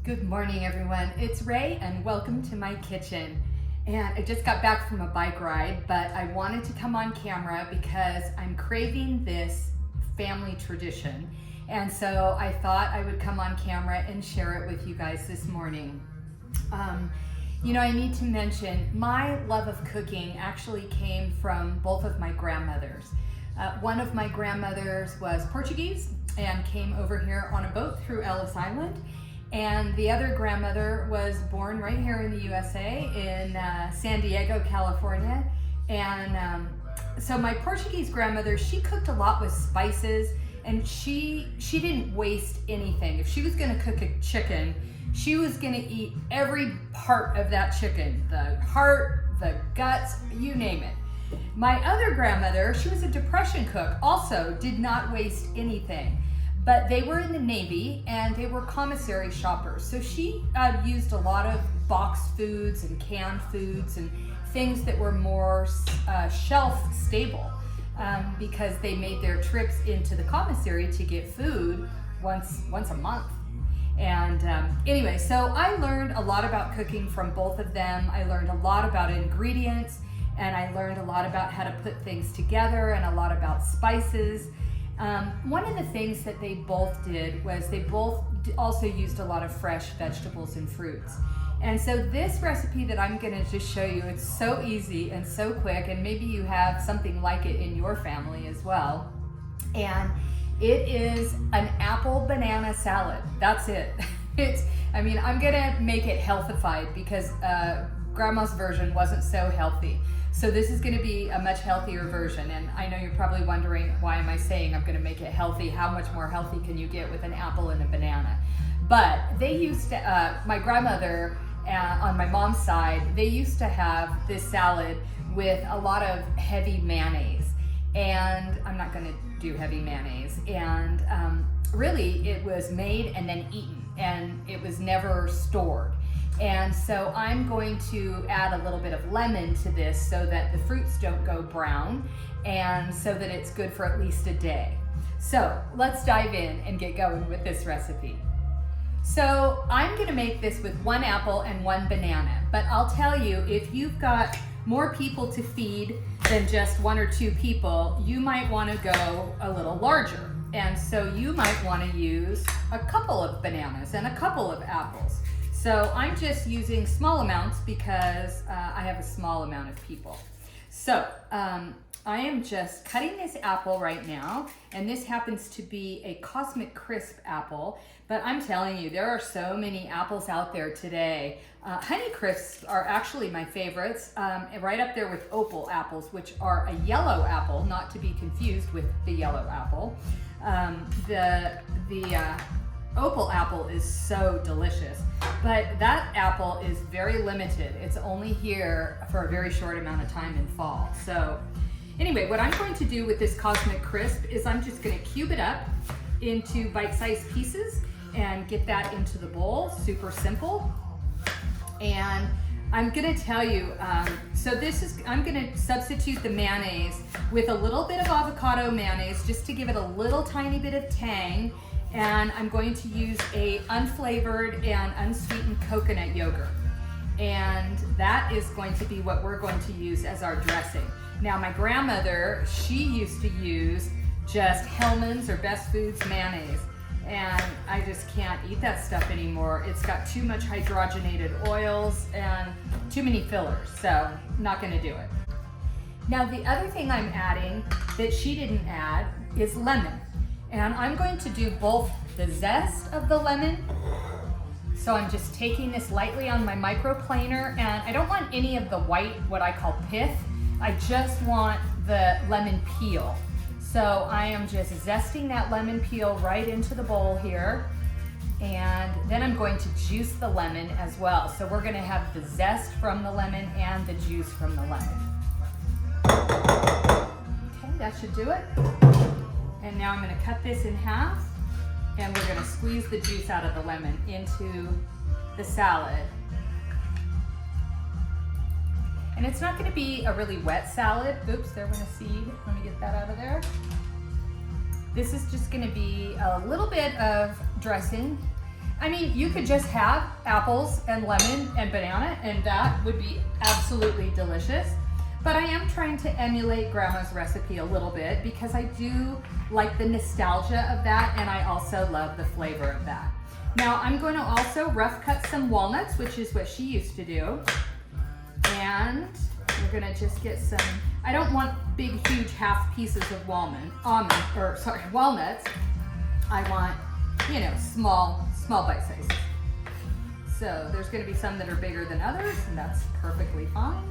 Good morning, everyone. It's Ray, and welcome to my kitchen. And I just got back from a bike ride, but I wanted to come on camera because I'm craving this family tradition. And so I thought I would come on camera and share it with you guys this morning. I need to mention my love of cooking actually came from both of my grandmothers. One of my grandmothers was Portuguese and came over here on a boat through Ellis Island. And the other grandmother was born right here in the USA in San Diego, California. And so my Portuguese grandmother, she cooked a lot with spices, and she didn't waste anything. If she was gonna cook a chicken, she was gonna eat every part of that chicken, the heart, the guts, you name it. My other grandmother, she was a Depression cook, also did not waste anything. But they were in the Navy and they were commissary shoppers. So she used a lot of boxed foods and canned foods and things that were more shelf stable because they made their trips into the commissary to get food once a month. And anyway, so I learned a lot about cooking from both of them. I learned a lot about ingredients, and I learned a lot about how to put things together and a lot about spices. One of the things that they both did was they both also used a lot of fresh vegetables and fruits. And so this recipe that I'm gonna just show you, it's so easy and so quick, and maybe you have something like it in your family as well. And it is an apple banana salad. That's it. I'm gonna make it healthified because Grandma's version wasn't so healthy. So this is gonna be a much healthier version. And I know you're probably wondering, why am I saying I'm gonna make it healthy? How much more healthy can you get with an apple and a banana? But they used to, my grandmother on my mom's side, they used to have this salad with a lot of heavy mayonnaise. And I'm not gonna do heavy mayonnaise. And really it was made and then eaten, and it was never stored. And so I'm going to add a little bit of lemon to this so that the fruits don't go brown, and so that it's good for at least a day. So let's dive in and get going with this recipe. So I'm gonna make this with 1 apple and 1 banana, but I'll tell you, if you've got more people to feed than just 1 or 2 people, you might wanna go a little larger. And so you might wanna use a couple of bananas and a couple of apples. So I'm just using small amounts because I have a small amount of people. So I am just cutting this apple right now, and this happens to be a Cosmic Crisp apple, but I'm telling you, there are so many apples out there today. Honey Crisps are actually my favorites, right up there with opal apples, which are a yellow apple, not to be confused with the yellow apple. The opal apple is so delicious, but that apple is very limited. It's only here for a very short amount of time in fall. So anyway, what I'm going to do with this Cosmic Crisp is I'm just gonna cube it up into bite-sized pieces and get that into the bowl. Super simple. And I'm gonna tell you, I'm gonna substitute the mayonnaise with a little bit of avocado mayonnaise just to give it a little tiny bit of tang. And I'm going to use a unflavored and unsweetened coconut yogurt. And that is going to be what we're going to use as our dressing. Now, my grandmother, she used to use just Hellmann's or Best Foods mayonnaise. And I just can't eat that stuff anymore. It's got too much hydrogenated oils and too many fillers, so not gonna do it. Now, the other thing I'm adding that she didn't add is lemon. And I'm going to do both the zest of the lemon. So I'm just taking this lightly on my microplaner, and I don't want any of the white, what I call pith. I just want the lemon peel. So I am just zesting that lemon peel right into the bowl here. And then I'm going to juice the lemon as well. So we're gonna have the zest from the lemon and the juice from the lemon. Okay, that should do it. And now I'm gonna cut this in half, and we're gonna squeeze the juice out of the lemon into the salad. And it's not gonna be a really wet salad. Oops, there went a seed. Let me get that out of there. This is just gonna be a little bit of dressing I mean, you could just have apples and lemon and banana, and that would be absolutely delicious. But I am trying to emulate Grandma's recipe a little bit because I do like the nostalgia of that, and I also love the flavor of that. Now I'm going to also rough cut some walnuts, which is what she used to do. And we're gonna just get some, I don't want big, huge half pieces of walnuts. I want, you know, small bite sizes. So there's gonna be some that are bigger than others, and that's perfectly fine.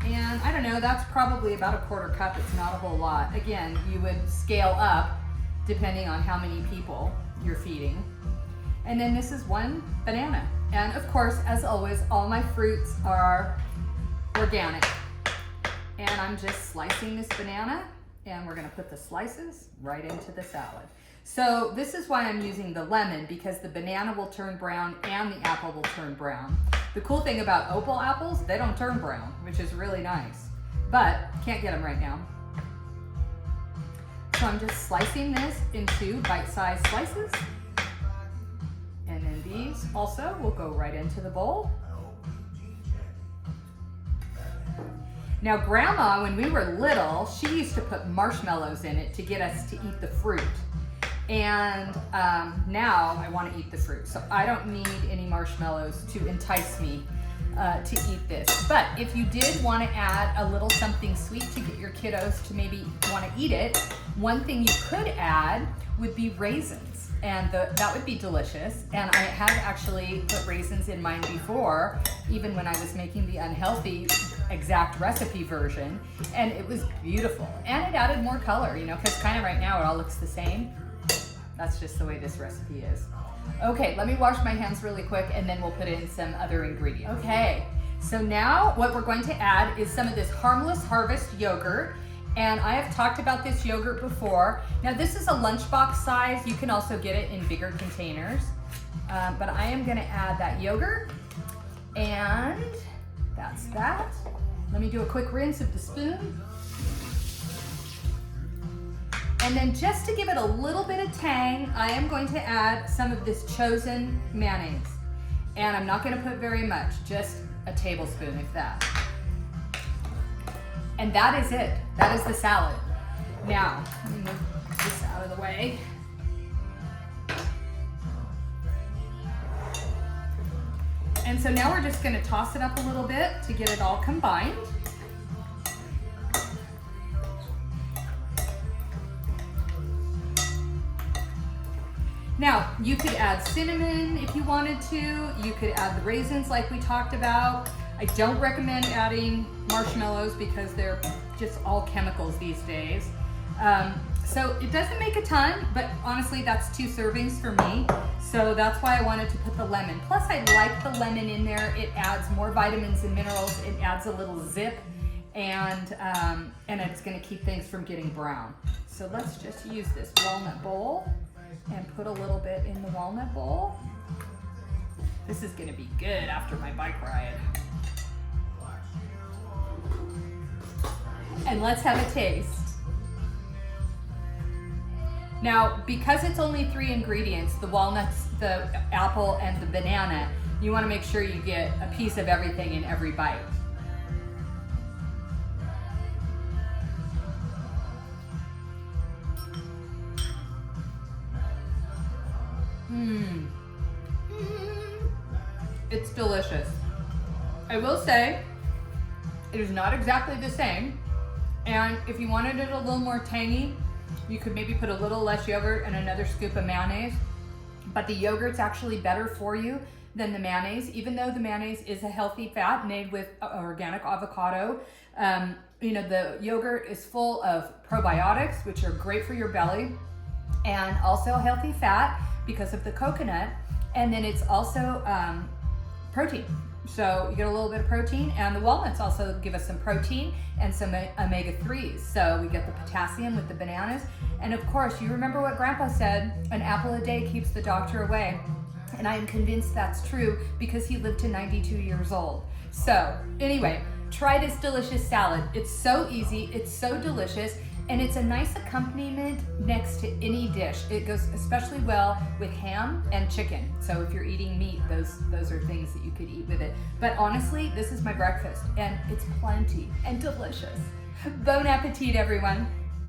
And I don't know, that's probably about a quarter cup. It's not a whole lot. Again, you would scale up depending on how many people you're feeding. And then this is one banana. And of course, as always, all my fruits are organic. And I'm just slicing this banana, and we're gonna put the slices right into the salad. So this is why I'm using the lemon, because the banana will turn brown and the apple will turn brown. The cool thing about opal apples, they don't turn brown, which is really nice, but can't get them right now. So I'm just slicing this into bite-sized slices. And then these also will go right into the bowl. Now Grandma, when we were little, she used to put marshmallows in it to get us to eat the fruit. And now I want to eat the fruit, so I don't need any marshmallows to entice me to eat this. But if you did want to add a little something sweet to get your kiddos to maybe want to eat it, one thing you could add would be raisins, and that would be delicious. And I had actually put raisins in mine before, even when I was making the unhealthy exact recipe version, and it was beautiful. And it added more color, you know, because kind of right now it all looks the same. That's just the way this recipe is. Okay, let me wash my hands really quick, and then we'll put in some other ingredients. Okay, so now what we're going to add is some of this Harmless Harvest yogurt. And I have talked about this yogurt before. Now this is a lunchbox size. You can also get it in bigger containers. But I am gonna add that yogurt, and that's that. Let me do a quick rinse of the spoon. And then just to give it a little bit of tang, I am going to add some of this chosen mayonnaise. And I'm not gonna put very much, just a tablespoon, if that. And that is it. That is the salad. Now, let me move this out of the way. And so now we're just gonna toss it up a little bit to get it all combined. Now, you could add cinnamon if you wanted to. You could add the raisins like we talked about. I don't recommend adding marshmallows because they're just all chemicals these days. So it doesn't make a ton, but honestly, that's 2 servings for me. So that's why I wanted to put the lemon. Plus, I like the lemon in there. It adds more vitamins and minerals. It adds a little zip, and it's gonna keep things from getting brown. So let's just use this walnut bowl and put a little bit in the walnut bowl. This is gonna be good after my bike ride. And let's have a taste. Now, because it's only 3 ingredients, the walnuts, the apple, and the banana, you wanna make sure you get a piece of everything in every bite. It's delicious. I will say, it is not exactly the same. And if you wanted it a little more tangy, you could maybe put a little less yogurt and another scoop of mayonnaise. But the yogurt's actually better for you than the mayonnaise, even though the mayonnaise is a healthy fat made with organic avocado. You know, the yogurt is full of probiotics, which are great for your belly, and also healthy fat because of the coconut. And then it's also protein. So you get a little bit of protein, and the walnuts also give us some protein and some omega-3s. So we get the potassium with the bananas. And of course, you remember what Grandpa said, an apple a day keeps the doctor away. And I am convinced that's true because he lived to 92 years old. So anyway, try this delicious salad. It's so easy, it's so delicious, And it's a nice accompaniment next to any dish. It goes especially well with ham and chicken. So if you're eating meat, those are things that you could eat with it. But honestly, this is my breakfast, and it's plenty and delicious. Bon appetit, everyone.